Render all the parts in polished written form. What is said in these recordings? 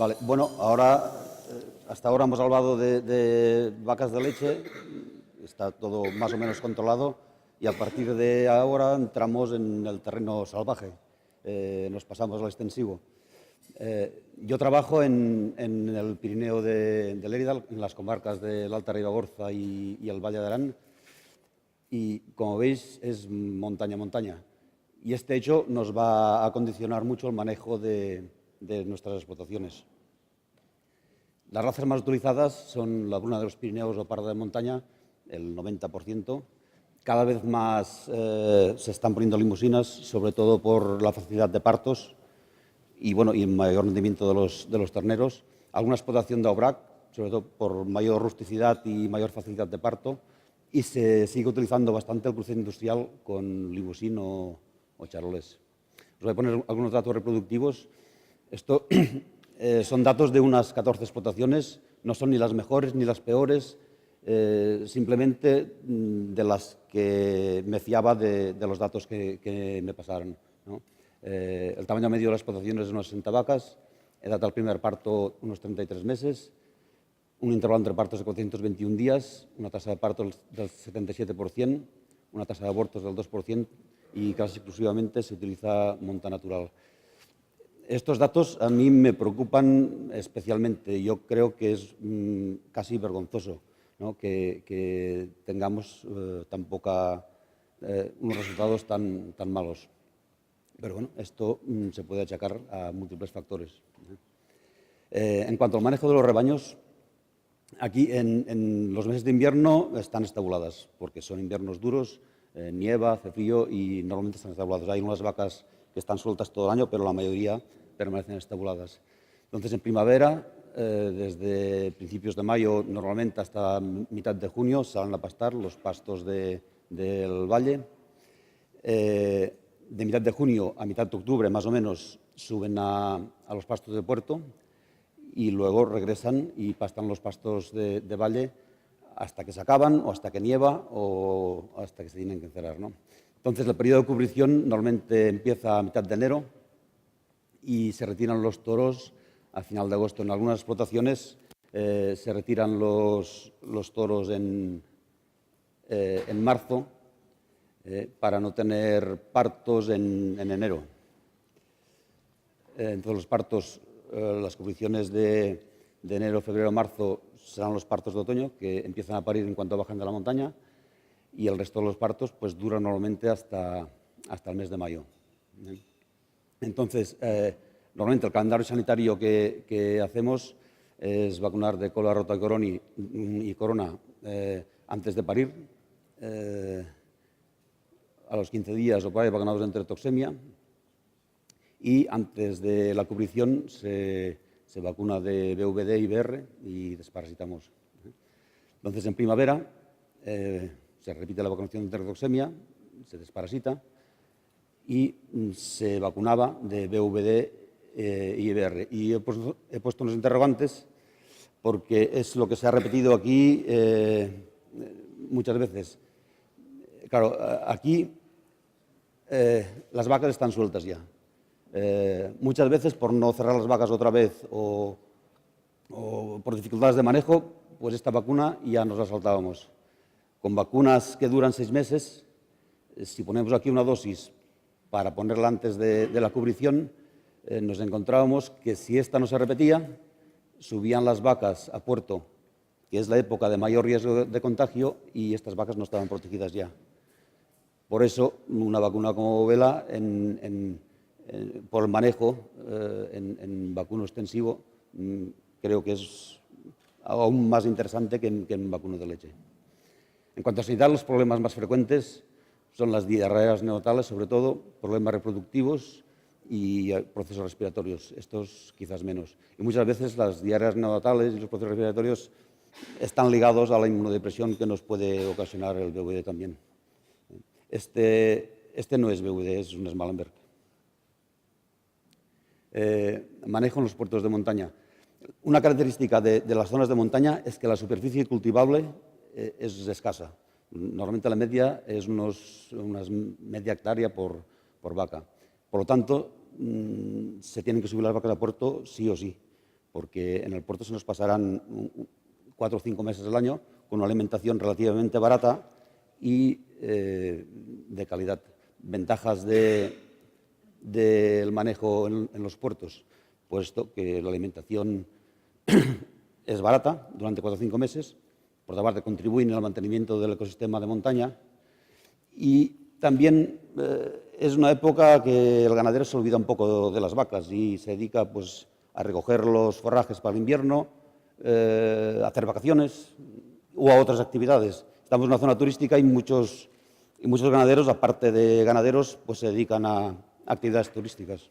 Vale, bueno, ahora, hasta ahora hemos hablado de vacas de leche, está todo más o menos controlado y a partir de ahora entramos en el terreno salvaje, nos pasamos al extensivo. Yo trabajo en el Pirineo de Lérida, en las comarcas del Alta Ribagorza y el Valle de Arán, y como veis es montaña. Y este hecho nos va a condicionar mucho el manejo de nuestras explotaciones. Las razas más utilizadas son la bruna de los Pirineos o parda de montaña, el 90%. Cada vez más se están poniendo limusinas, sobre todo por la facilidad de partos y el mayor rendimiento de los terneros. Alguna explotación de Aubrac, sobre todo por mayor rusticidad y mayor facilidad de parto. Y se sigue utilizando bastante el cruce industrial con limusín o charolés. Os voy a poner algunos datos reproductivos. Esto son datos de unas 14 explotaciones, no son ni las mejores ni las peores, simplemente de las que me fiaba de los datos que me pasaron, ¿no? El tamaño medio de las explotaciones es unas 60 vacas, edad al primer parto unos 33 meses, un intervalo entre partos de 421 días, una tasa de parto del 77%, una tasa de abortos del 2% y casi exclusivamente se utiliza monta natural. Estos datos a mí me preocupan especialmente. Yo creo que es casi vergonzoso, ¿no? que tengamos unos resultados tan malos. Pero bueno, esto se puede achacar a múltiples factores. En cuanto al manejo de los rebaños, aquí en los meses de invierno están estabuladas, porque son inviernos duros, nieva, hace frío y normalmente están estabuladas. Hay unas vacas que están sueltas todo el año, pero la mayoría permanecen estabuladas. Entonces, en primavera, desde principios de mayo, normalmente hasta mitad de junio, salen a pastar los pastos del valle. De mitad de junio a mitad de octubre, más o menos, suben a los pastos de puerto y luego regresan y pastan los pastos de valle hasta que se acaban o hasta que nieva o hasta que se tienen que encerar, ¿no? Entonces, el periodo de cubrición normalmente empieza a mitad de enero y se retiran los toros a final de agosto. En algunas explotaciones se retiran los toros en marzo para no tener partos en enero. Entonces, los partos, las cubriciones de enero, febrero, marzo serán los partos de otoño, que empiezan a parir en cuanto bajan de la montaña, y el resto de los partos pues duran normalmente hasta el mes de mayo. Entonces, normalmente el calendario sanitario que hacemos es vacunar de cola rota y corona antes de parir, a los 15 días o por ahí vacunados de enterotoxemia, y antes de la cubrición se vacuna de BVD y BR y desparasitamos. Entonces, en primavera se repite la vacunación de enterotoxemia, se desparasita y se vacunaba de BVD y IBR. Y he puesto unos interrogantes porque es lo que se ha repetido aquí muchas veces. Claro, aquí las vacas están sueltas ya. Muchas veces, por no cerrar las vacas otra vez o por dificultades de manejo, pues esta vacuna ya nos la saltábamos. Con vacunas que duran 6 meses, si ponemos aquí una dosis para ponerla antes de la cubrición, nos encontrábamos que si esta no se repetía, subían las vacas a puerto, que es la época de mayor riesgo de contagio, y estas vacas no estaban protegidas ya. Por eso, una vacuna como Vela, por el manejo en vacuno extensivo, creo que es aún más interesante que en vacuno de leche. En cuanto a sanidad, los problemas más frecuentes son las diarreas neonatales, sobre todo, problemas reproductivos y procesos respiratorios. Estos quizás menos. Y muchas veces las diarreas neonatales y los procesos respiratorios están ligados a la inmunodepresión que nos puede ocasionar el BVD también. Este no es BVD, es un Schmallenberg. Manejo en los puertos de montaña. Una característica de las zonas de montaña es que la superficie cultivable es escasa. Normalmente la media es unas media hectárea por vaca. Por lo tanto, se tienen que subir las vacas a puerto sí o sí, porque en el puerto se nos pasarán 4 o 5 meses al año con una alimentación relativamente barata y de calidad. Ventajas del manejo en los puertos, puesto que la alimentación es barata durante 4 o 5 meses, por otra parte contribuyen al mantenimiento del ecosistema de montaña y también es una época que el ganadero se olvida un poco de las vacas y se dedica pues, a recoger los forrajes para el invierno, a hacer vacaciones o a otras actividades. Estamos en una zona turística y muchos ganaderos, aparte de ganaderos, pues se dedican a actividades turísticas.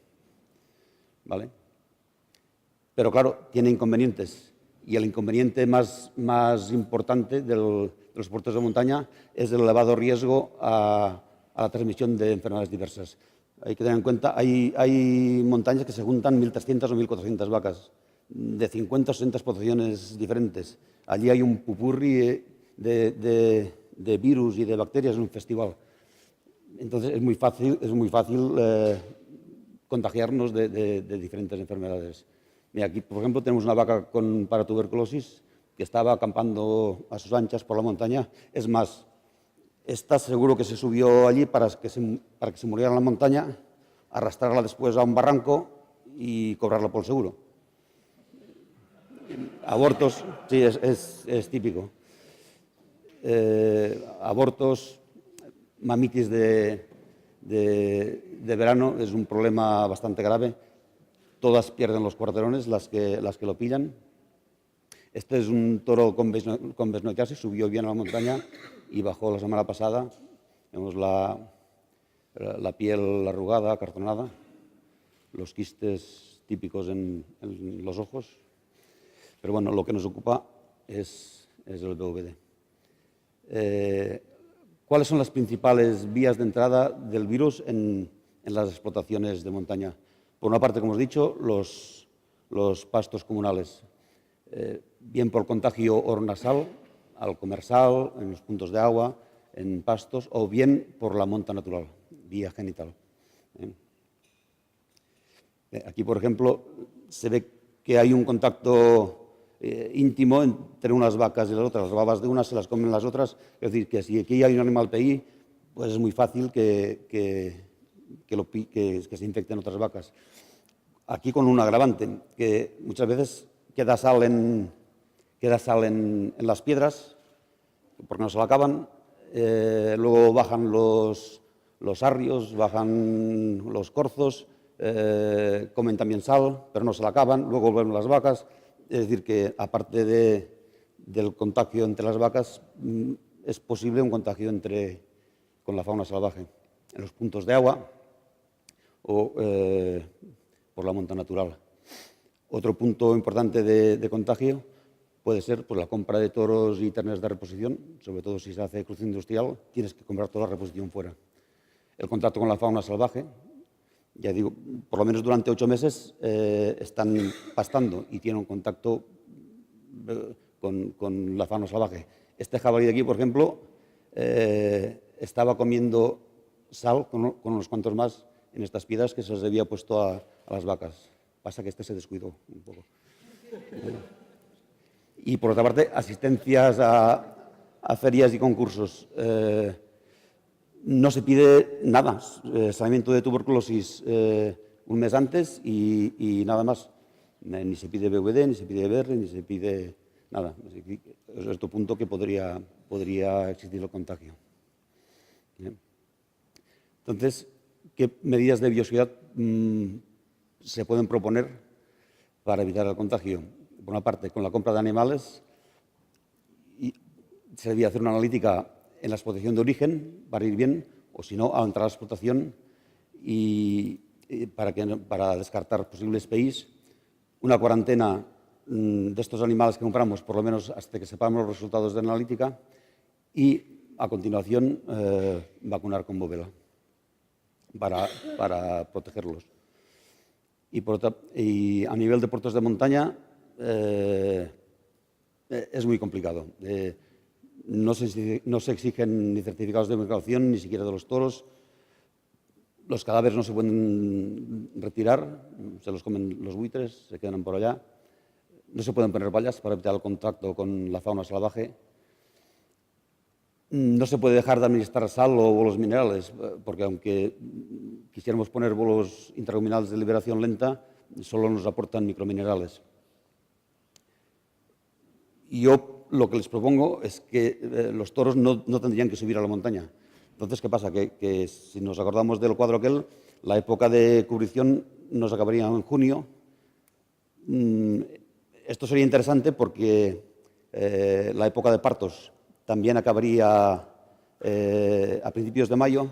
¿Vale? Pero claro, tiene inconvenientes. Y el inconveniente más importante de los puertos de montaña es el elevado riesgo a la transmisión de enfermedades diversas. Hay que tener en cuenta, hay montañas que se juntan 1.300 o 1.400 vacas de 50 o 60 explotaciones diferentes. Allí hay un pupurri de virus y de bacterias en un festival. Entonces es muy fácil contagiarnos de diferentes enfermedades. Mira, aquí, por ejemplo, tenemos una vaca con paratuberculosis que estaba acampando a sus anchas por la montaña. Es más, esta seguro que se subió allí para que se muriera en la montaña, arrastrarla después a un barranco y cobrarla por el seguro. Abortos, sí, es típico. Abortos, mamitis de verano, es un problema bastante grave. Todas pierden los cuarterones, las que lo pillan. Este es un toro con besnoicasis, subió bien a la montaña y bajó la semana pasada. Vemos la piel arrugada, acartonada, los quistes típicos en los ojos. Pero bueno, lo que nos ocupa es el BVD. ¿Cuáles son las principales vías de entrada del virus en las explotaciones de montaña? Por una parte, como os he dicho, los pastos comunales, bien por contagio oronasal, al comer sal, en los puntos de agua, en pastos, o bien por la monta natural, vía genital. Aquí, por ejemplo, se ve que hay un contacto íntimo entre unas vacas y las otras. Las babas de unas se las comen las otras. Es decir, que si aquí hay un animal PI, pues es muy fácil que se infecten otras vacas. Aquí con un agravante, que muchas veces queda sal en las piedras, porque no se la acaban, luego bajan los arrios, bajan los corzos, comen también sal, pero no se la acaban, luego vuelven las vacas. Es decir, que aparte del contagio entre las vacas, es posible un contagio con la fauna salvaje, en los puntos de agua o por la monta natural. Otro punto importante de contagio puede ser pues, la compra de toros y terneros de reposición, sobre todo si se hace cruce industrial, tienes que comprar toda la reposición fuera. El contacto con la fauna salvaje, ya digo, por lo menos durante 8 meses están pastando y tienen un contacto con la fauna salvaje. Este jabalí de aquí, por ejemplo, estaba comiendo sal con unos cuantos más en estas piedras que se les había puesto a las vacas. Pasa que este se descuidó un poco. Y por otra parte, asistencias a ferias y concursos. No se pide nada, saneamiento de tuberculosis un mes antes y nada más. Ni se pide BVD, ni se pide BR, ni se pide nada. Es otro punto que podría existir el contagio. Bien. Entonces, ¿qué medidas de bioseguridad se pueden proponer para evitar el contagio? Por una parte, con la compra de animales, se debía hacer una analítica en la explotación de origen para ir bien, o si no, al entrar a la explotación y para descartar posibles PIs, una cuarentena de estos animales que compramos, por lo menos hasta que sepamos los resultados de la analítica, y a continuación vacunar con bovela para protegerlos. Y a nivel de puertos de montaña es muy complicado. No se exigen ni certificados de precaución, ni siquiera de los toros. Los cadáveres no se pueden retirar, se los comen los buitres, se quedan por allá. no se pueden poner vallas para evitar el contacto con la fauna salvaje. No se puede dejar de administrar sal o bolos minerales, porque aunque quisiéramos poner bolos intraluminales de liberación lenta, solo nos aportan microminerales. Y yo lo que les propongo es que los toros no tendrían que subir a la montaña. Entonces, ¿qué pasa? Que si nos acordamos del cuadro aquel, la época de cubrición nos acabaría en junio. Esto sería interesante porque la época de partos también acabaría a principios de mayo,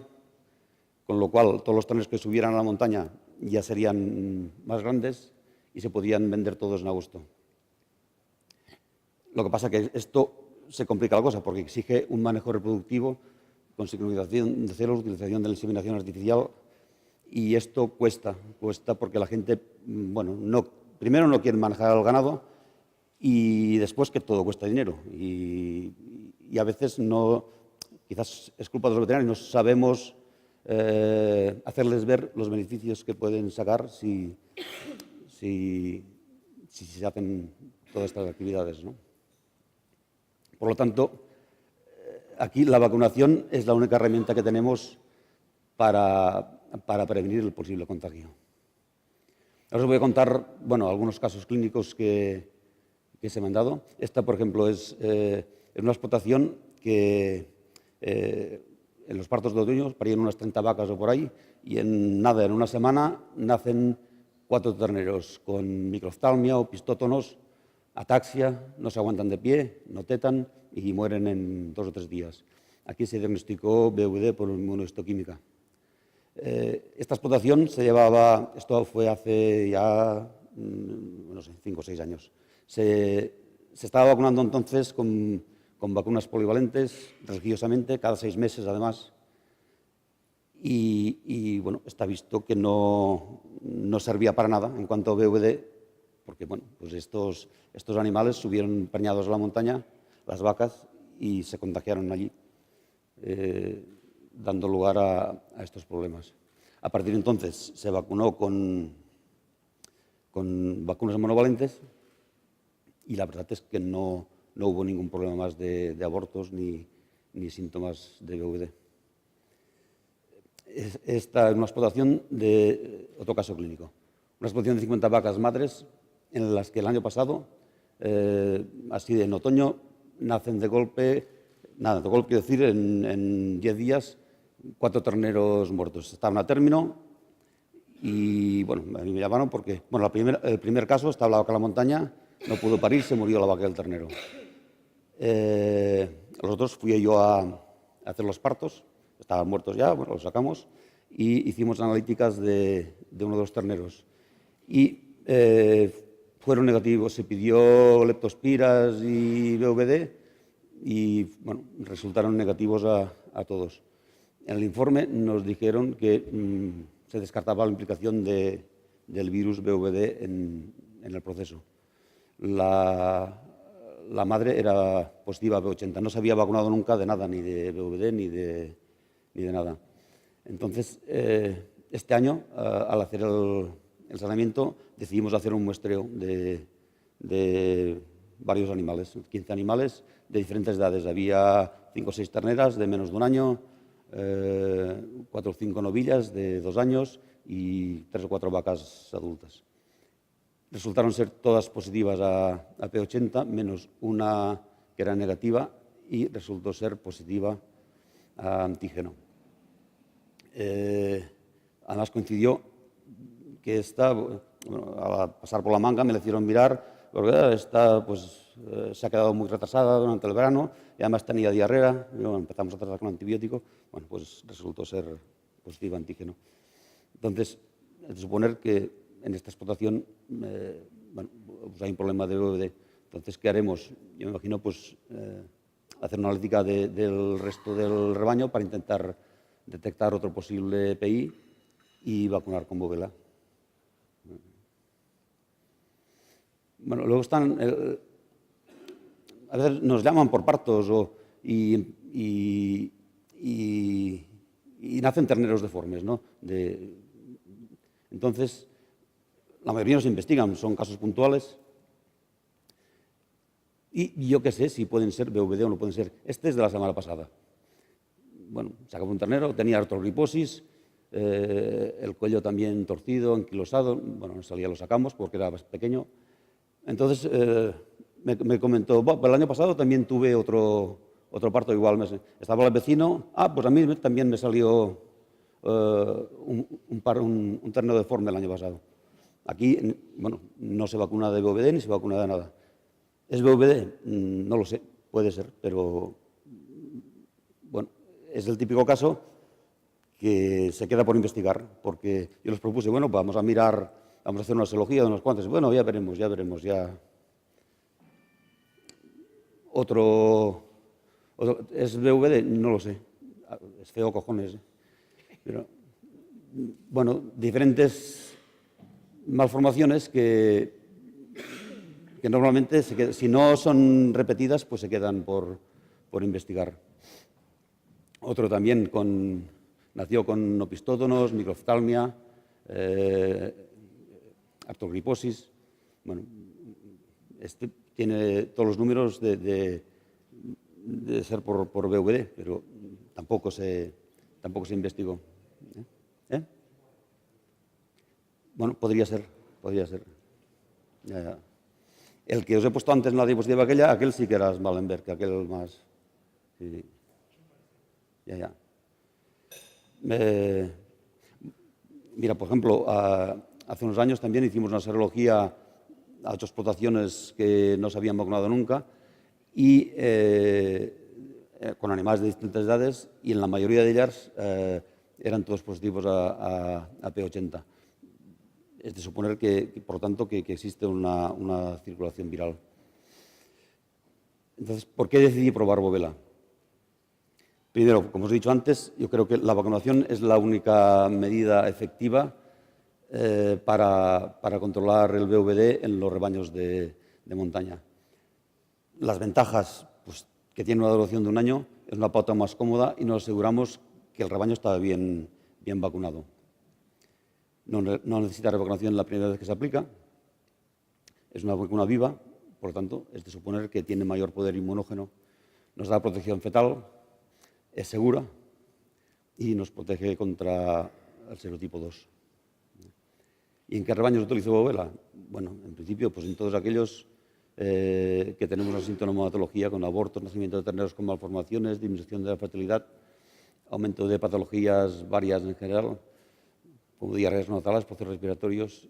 con lo cual todos los toros que subieran a la montaña ya serían más grandes y se podrían vender todos en agosto. Lo que pasa es que esto se complica la cosa porque exige un manejo reproductivo con sincronización de celos, utilización de la inseminación artificial, y esto cuesta porque la gente, bueno, primero no quiere manejar el ganado y después que todo cuesta dinero. Y a veces quizás es culpa de los veterinarios, no sabemos hacerles ver los beneficios que pueden sacar si se hacen todas estas actividades, ¿no? Por lo tanto, aquí la vacunación es la única herramienta que tenemos para prevenir el posible contagio. Ahora os voy a contar, algunos casos clínicos que se me han dado. Esta, por ejemplo, es una explotación que en los partos de otoño parían unas 30 vacas o por ahí y en una semana nacen 4 terneros con microftalmia o pistótonos, ataxia, no se aguantan de pie, no tetan y mueren en 2 o 3 días. Aquí se diagnosticó BVD por inmunohistoquímica. Esta explotación esto fue hace ya, 5 o 6 años. Se estaba vacunando entonces con vacunas polivalentes, religiosamente, cada 6 meses además. Y bueno, está visto que no servía para nada en cuanto a BVD, porque pues estos animales subieron preñados a la montaña, las vacas, y se contagiaron allí, dando lugar a estos problemas. A partir de entonces se vacunó con vacunas monovalentes y la verdad es que no hubo ningún problema más de abortos ni síntomas de BVD. Esta es una explotación de otro caso clínico. Una explotación de 50 vacas madres en las que el año pasado, así en otoño, nacen de golpe, quiero decir, en 10 días, 4 terneros muertos. Estaban a término y, a mí me llamaron porque, el primer caso estaba la vaca en la montaña, no pudo parir, se murió la vaca del ternero. Los otros fui yo a hacer los partos, estaban muertos ya, los sacamos y hicimos analíticas de uno de los terneros. Y fueron negativos, se pidió leptospiras y BVD y resultaron negativos a todos. En el informe nos dijeron que se descartaba la implicación del virus BVD en el proceso. La madre era positiva a B80, no se había vacunado nunca de nada, ni de BVD ni de nada. Entonces, este año, al hacer el saneamiento, decidimos hacer un muestreo de varios animales, 15 animales de diferentes edades. Había 5 o 6 terneras de menos de 1 año, 4 o 5 novillas de 2 años y 3 o 4 vacas adultas. Resultaron ser todas positivas a P80, menos una que era negativa y resultó ser positiva a antígeno. Además coincidió que esta, al pasar por la manga me la hicieron mirar, porque esta se ha quedado muy retrasada durante el verano y además tenía diarrea, y empezamos a tratar con antibiótico, pues resultó ser positiva a antígeno. Entonces, es de suponer que en esta explotación hay un problema de BVD. Entonces, ¿qué haremos? Yo me imagino hacer una analítica del resto del rebaño para intentar detectar otro posible PI y vacunar con bovela. Luego están, a veces nos llaman por partos y nacen terneros deformes, ¿no? Entonces, la mayoría no se investigan, son casos puntuales Y yo qué sé si pueden ser VVD o no pueden ser. Este es de la semana pasada. Bueno, sacaba un ternero, tenía artrogriposis, el cuello también torcido, anquilosado. Bueno, en salida lo sacamos porque era pequeño. Entonces me comentó, el año pasado también tuve otro parto igual. Estaba el vecino, pues a mí también me salió un ternero deforme el año pasado. Aquí, bueno, no se vacuna de VVD ni se vacuna de nada. ¿Es VVD? No lo sé, puede ser, pero bueno, es el típico caso que se queda por investigar, porque yo les propuse, bueno, vamos a mirar, vamos a hacer una serología de unos cuantos. Bueno, ya veremos, ya. Otro ¿es VVD? No lo sé. Es feo cojones. Pero, bueno, diferentes malformaciones que normalmente, si no son repetidas, pues se quedan por investigar. Otro también nació con opistótonos, microftalmia, artrogriposis. Bueno, este tiene todos los números de ser por VVD, pero tampoco se investigó. ¿Eh? Bueno, podría ser. Ya. El que os he puesto antes en la diapositiva aquel sí que era Smallenberg, aquel más... Sí. Ya. Mira, por ejemplo, hace unos años también hicimos una serología a 8 explotaciones que no se habían vacunado nunca y con animales de distintas edades, y en la mayoría de ellas eran todos positivos a P80. Es de suponer que por lo tanto, que existe una circulación viral. Entonces, ¿por qué decidí probar Bovela? Primero, como os he dicho antes, yo creo que la vacunación es la única medida efectiva para controlar el VVD en los rebaños de montaña. Las ventajas, pues, que tiene una duración de un año, es una pauta más cómoda y nos aseguramos que el rebaño está bien vacunado. No necesita revacunación la primera vez que se aplica. Es una vacuna viva, por lo tanto, es de suponer que tiene mayor poder inmunógeno. Nos da protección fetal, es segura y nos protege contra el serotipo 2. ¿Y en qué rebaños utilizo Bovela? Bueno, en principio, pues en todos aquellos que tenemos una sintomatología con abortos, nacimiento de terneros con malformaciones, disminución de la fertilidad, aumento de patologías varias en general, como diarreas neonatales, procesos respiratorios,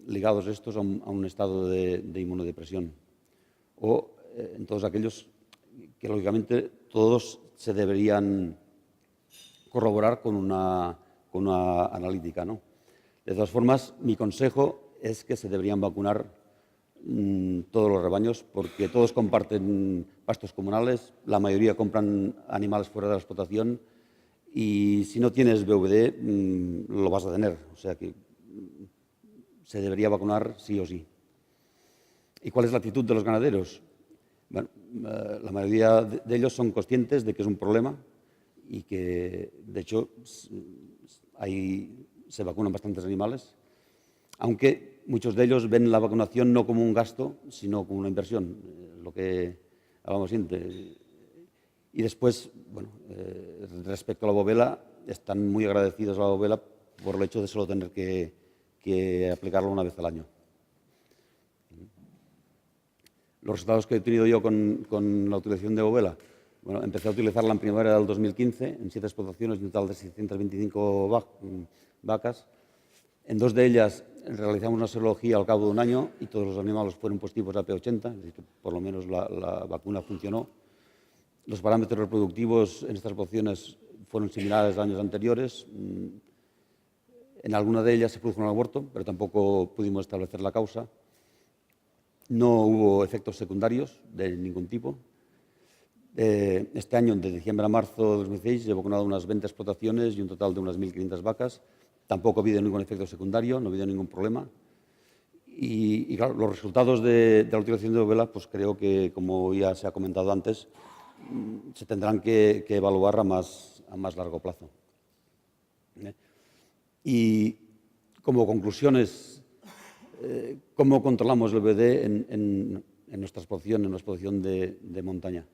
ligados estos a un estado de inmunodepresión. O en todos aquellos que, lógicamente, todos se deberían corroborar con una analítica, ¿no? De todas formas, mi consejo es que se deberían vacunar todos los rebaños, porque todos comparten pastos comunales, la mayoría compran animales fuera de la explotación, y si no tienes VVD, lo vas a tener. O sea que se debería vacunar sí o sí. ¿Y cuál es la actitud de los ganaderos? Bueno, la mayoría de ellos son conscientes de que es un problema y que, de hecho, se vacunan bastantes animales, aunque muchos de ellos ven la vacunación no como un gasto, sino como una inversión, lo que hablamos siempre. Y después, bueno, respecto a la Bovela, están muy agradecidos a la Bovela por el hecho de solo tener que aplicarlo una vez al año. Los resultados que he tenido yo con la utilización de Bovela, bueno, empecé a utilizarla en primavera del 2015, en 7 explotaciones, un total de 625 vacas. En 2 de ellas realizamos una serología al cabo de un año y todos los animales fueron positivos a P80, es decir, que por lo menos la vacuna funcionó. Los parámetros reproductivos en estas explotaciones fueron similares a años anteriores. En alguna de ellas se produjo un aborto, pero tampoco pudimos establecer la causa. No hubo efectos secundarios de ningún tipo. Este año, de diciembre a marzo de 2016, he vacunado unas 20 explotaciones y un total de unas 1.500 vacas. Tampoco ha habido ningún efecto secundario, no ha habido ningún problema. Y claro, los resultados de la utilización de Bovela, pues creo que, como ya se ha comentado antes, se tendrán que evaluar a más largo plazo. Y como conclusiones, ¿cómo controlamos el VVD en en nuestra explotación de montaña.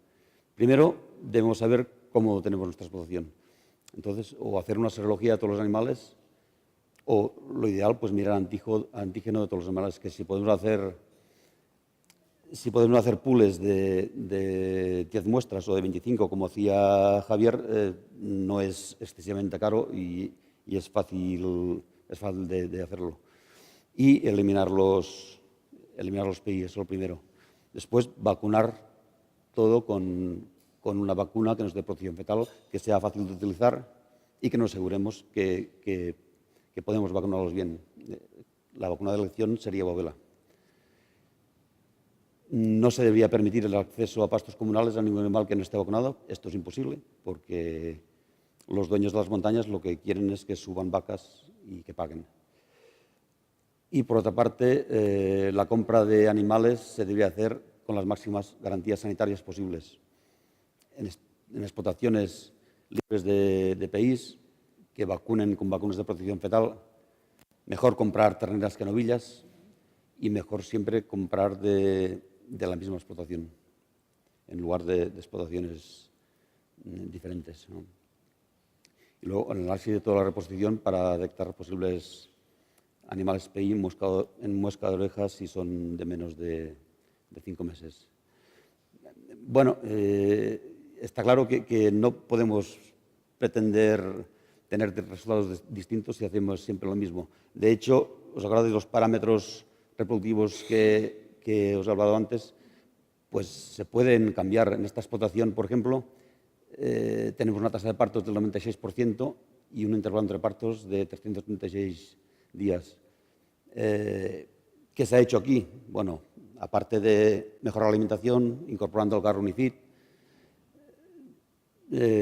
Primero, debemos saber cómo tenemos nuestra explotación. Entonces, o hacer una serología de todos los animales, o lo ideal, pues mirar antígeno de todos los animales, que si podemos hacer pools de 10 muestras o de 25, como hacía Javier, no es excesivamente caro y es fácil de hacerlo. Y eliminar los PI, eso es lo primero. Después, vacunar todo con una vacuna que nos dé protección fetal, que sea fácil de utilizar y que nos aseguremos que podemos vacunarlos bien. La vacuna de elección sería bovela. No se debería permitir el acceso a pastos comunales a ningún animal que no esté vacunado. Esto es imposible porque los dueños de las montañas lo que quieren es que suban vacas y que paguen. Y, por otra parte, la compra de animales se debería hacer con las máximas garantías sanitarias posibles. En explotaciones libres de PIs, que vacunen con vacunas de protección fetal, mejor comprar terneras que novillas y mejor siempre comprar de la misma explotación, en lugar de explotaciones diferentes, ¿no? Y luego el análisis de toda la reposición para detectar posibles animales PI en muesca de orejas si son de menos de 5 meses. Bueno, está claro que no podemos pretender tener resultados distintos si hacemos siempre lo mismo. De hecho, os acordáis de los parámetros reproductivos que os he hablado antes, pues se pueden cambiar. En esta explotación, por ejemplo, tenemos una tasa de partos del 96% y un intervalo entre partos de 336 días. ¿Qué se ha hecho aquí? Bueno, aparte de mejorar la alimentación, incorporando el Garrun y Fit,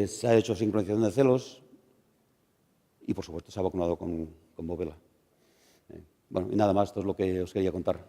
se ha hecho sincronización de celos y, por supuesto, se ha vacunado con bovela. Bueno, y nada más, esto es lo que os quería contar.